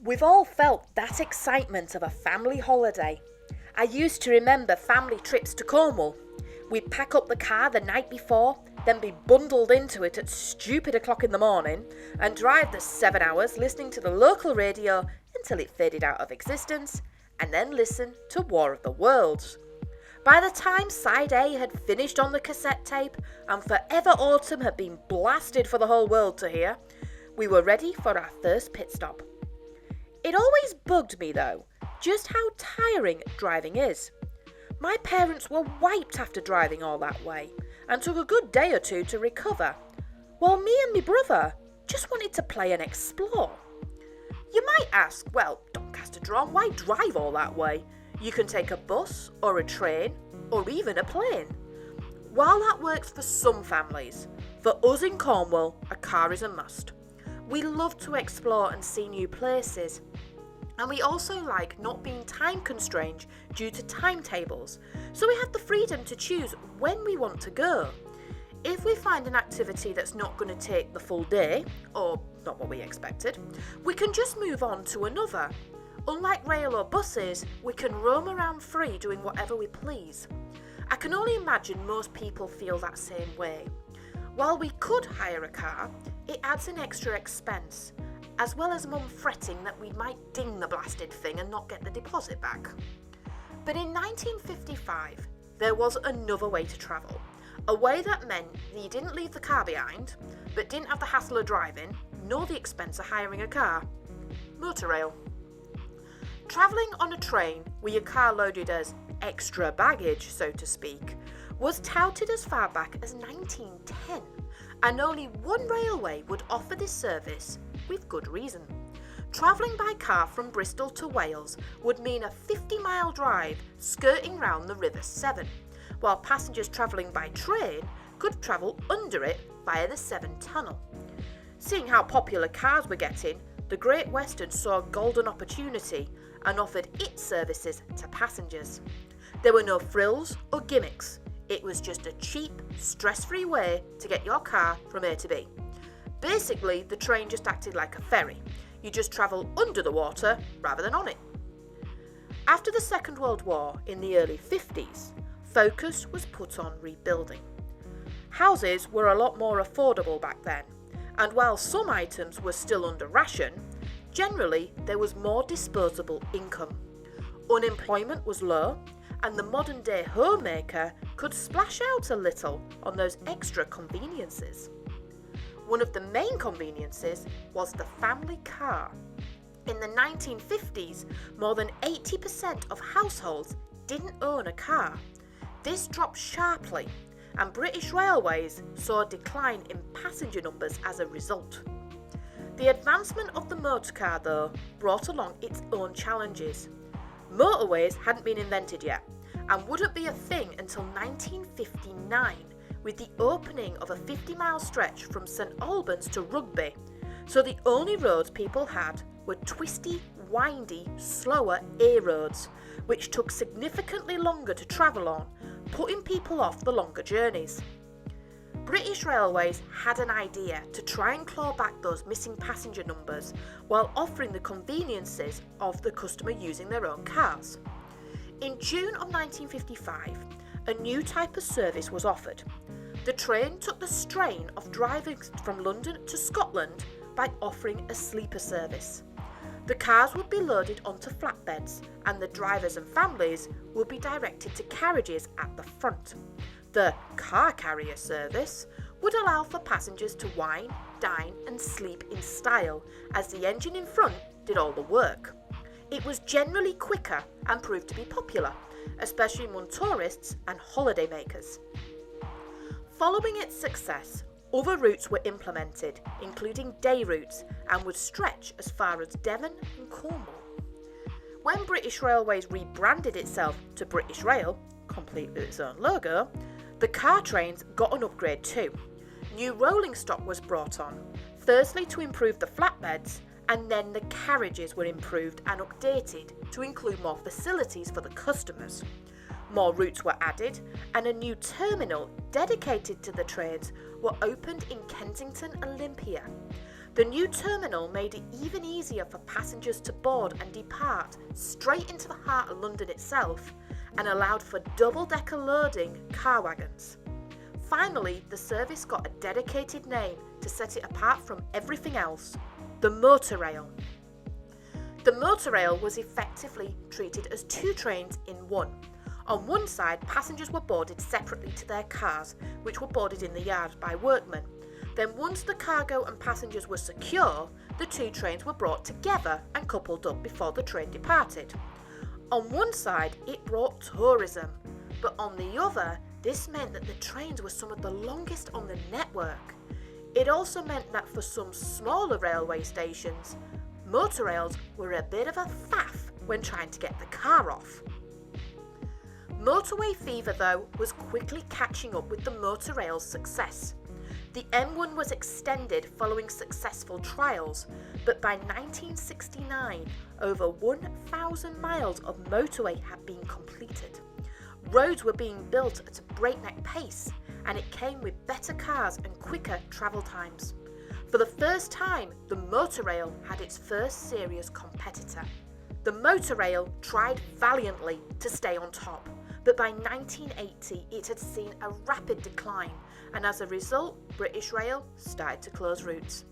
We've all felt that excitement of a family holiday. I used to remember family trips to Cornwall. We'd pack up the car the night before, then be bundled into it at stupid o'clock in the morning and drive the 7 hours listening to the local radio until it faded out of existence, and then listen to War of the Worlds. By the time Side A had finished on the cassette tape and Forever Autumn had been blasted for the whole world to hear, we were ready for our first pit stop. It always bugged me though, just how tiring driving is. My parents were wiped after driving all that way and took a good day or two to recover, while me and my brother just wanted to play and explore. You might ask, well, Doncaster Drawn, why drive all that way? You can take a bus or a train or even a plane. While that works for some families, for us in Cornwall, a car is a must. We love to explore and see new places. And we also like not being time constrained due to timetables, so we have the freedom to choose when we want to go. If we find an activity that's not going to take the full day, or not what we expected, we can just move on to another. Unlike rail or buses, we can roam around free doing whatever we please. I can only imagine most people feel that same way. While we could hire a car, it adds an extra expense, as well as mum fretting that we might ding the blasted thing and not get the deposit back. But in 1955, there was another way to travel. A way that meant that you didn't leave the car behind, but didn't have the hassle of driving, nor the expense of hiring a car. Motorail. Travelling on a train with your car loaded as extra baggage, so to speak, was touted as far back as 1910, and only one railway would offer this service with good reason. Travelling by car from Bristol to Wales would mean a 50-mile drive skirting round the River Severn, while passengers travelling by train could travel under it via the Severn Tunnel. Seeing how popular cars were getting, the Great Western saw a golden opportunity and offered its services to passengers. There were no frills or gimmicks. It was just a cheap, stress-free way to get your car from A to B. Basically, the train just acted like a ferry. You just travel under the water rather than on it. After the Second World War in the early 50s, focus was put on rebuilding. Houses were a lot more affordable back then, and while some items were still under ration, generally there was more disposable income. Unemployment was low, and the modern-day homemaker could splash out a little on those extra conveniences. One of the main conveniences was the family car. In the 1950s, more than 80% of households didn't own a car. This dropped sharply, and British Railways saw a decline in passenger numbers as a result. The advancement of the motorcar, though, brought along its own challenges. Motorways hadn't been invented yet, and wouldn't be a thing until 1959, with the opening of a 50-mile stretch from St Albans to Rugby, so the only roads people had were twisty, windy, slower A roads, which took significantly longer to travel on, putting people off the longer journeys. British Railways had an idea to try and claw back those missing passenger numbers while offering the conveniences of the customer using their own cars. In June of 1955, a new type of service was offered. The train took the strain of driving from London to Scotland by offering a sleeper service. The cars would be loaded onto flatbeds, and the drivers and families would be directed to carriages at the front. The car carrier service would allow for passengers to wine, dine and sleep in style, as the engine in front did all the work. It was generally quicker and proved to be popular, especially among tourists and holidaymakers. Following its success, other routes were implemented, including day routes, and would stretch as far as Devon and Cornwall. When British Railways rebranded itself to British Rail, complete with its own logo, the car trains got an upgrade too. New rolling stock was brought on, firstly to improve the flatbeds, and then the carriages were improved and updated to include more facilities for the customers. More routes were added, and a new terminal dedicated to the trains were opened in Kensington Olympia. The new terminal made it even easier for passengers to board and depart straight into the heart of London itself, and allowed for double-decker loading car wagons. Finally, the service got a dedicated name to set it apart from everything else: the Motorail. The Motorail was effectively treated as two trains in one. On one side, passengers were boarded separately to their cars, which were boarded in the yard by workmen. Then once the cargo and passengers were secure, the two trains were brought together and coupled up before the train departed. On one side, it brought tourism, but on the other, this meant that the trains were some of the longest on the network. It also meant that for some smaller railway stations, motorails were a bit of a faff when trying to get the car off. Motorway fever, though, was quickly catching up with the motorail's success. The M1 was extended following successful trials, but by 1969, over 1,000 miles of motorway had been completed. Roads were being built at a breakneck pace, and it came with better cars and quicker travel times. For the first time, the motorail had its first serious competitor. The motorail tried valiantly to stay on top, but by 1980 it had seen a rapid decline, and as a result, British Rail started to close routes.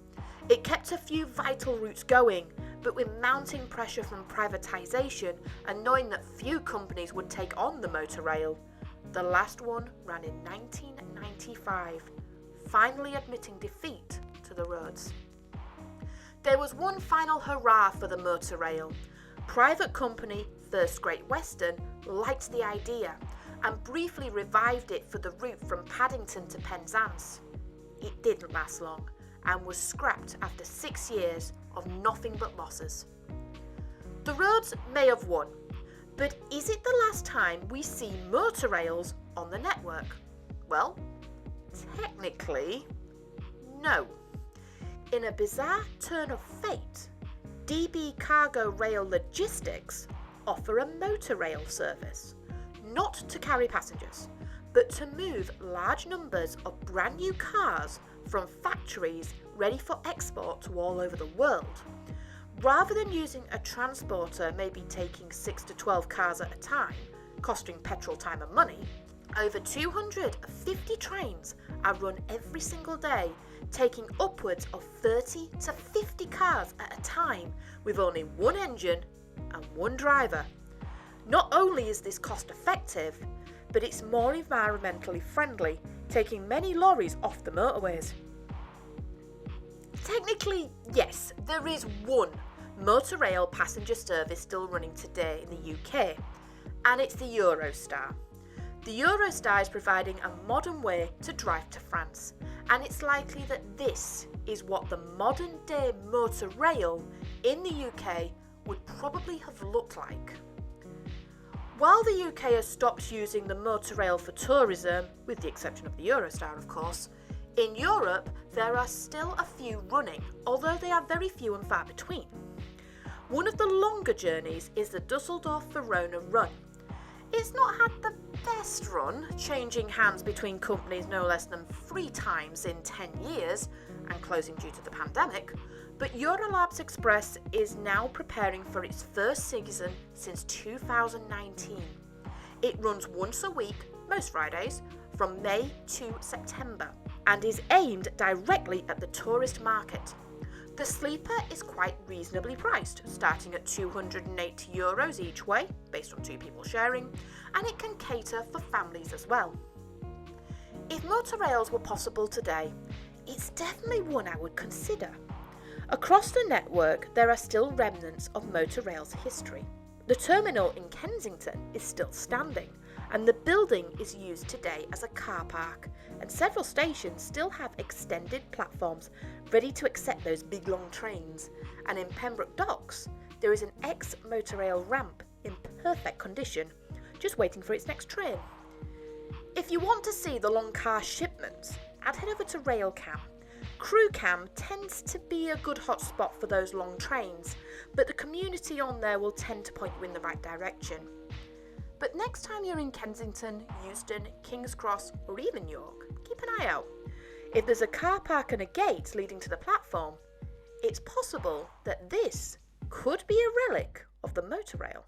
It kept a few vital routes going, but with mounting pressure from privatisation and knowing that few companies would take on the motorail, the last one ran in 1995, finally admitting defeat to the roads. There was one final hurrah for the motorail. Private company First Great Western liked the idea and briefly revived it for the route from Paddington to Penzance. It didn't last long and was scrapped after 6 years of nothing but losses. The roads may have won, but is it the last time we see motorails on the network? Well, technically, no. In a bizarre turn of fate, DB Cargo Rail Logistics offer a motorail service, not to carry passengers, but to move large numbers of brand new cars from factories ready for export to all over the world. Rather than using a transporter maybe taking 6 to 12 cars at a time, costing petrol, time and money, over 250 trains are run every single day, taking upwards of 30 to 50 cars at a time with only one engine and one driver. Not only is this cost effective, but it's more environmentally friendly, taking many lorries off the motorways. Technically, yes, there is one motorail passenger service still running today in the UK, and it's the Eurostar. The Eurostar is providing a modern way to drive to France, and it's likely that this is what the modern day motorail in the UK would probably have looked like. While the UK has stopped using the motorail for tourism, with the exception of the Eurostar of course, in Europe there are still a few running, although they are very few and far between. One of the longer journeys is the Dusseldorf-Verona run. It's not had the best run, changing hands between companies no less than 3 times in 10 years and closing due to the pandemic, but Eurolabs Express is now preparing for its first season since 2019. It runs once a week, most Fridays, from May to September, and is aimed directly at the tourist market. The sleeper is quite reasonably priced, starting at €280 each way, based on 2 people sharing, and it can cater for families as well. If motorails were possible today, it's definitely one I would consider. Across the network, there are still remnants of motorail's history. The terminal in Kensington is still standing, and the building is used today as a car park, and several stations still have extended platforms ready to accept those big long trains. And in Pembroke Docks, there is an ex-motorail ramp in perfect condition, just waiting for its next train. If you want to see the long car shipments, I'd head over to Railcam. Crewcam tends to be a good hotspot for those long trains, but the community on there will tend to point you in the right direction. But next time you're in Kensington, Euston, King's Cross, or even York, keep an eye out. If there's a car park and a gate leading to the platform, It's possible that this could be a relic of the motorail.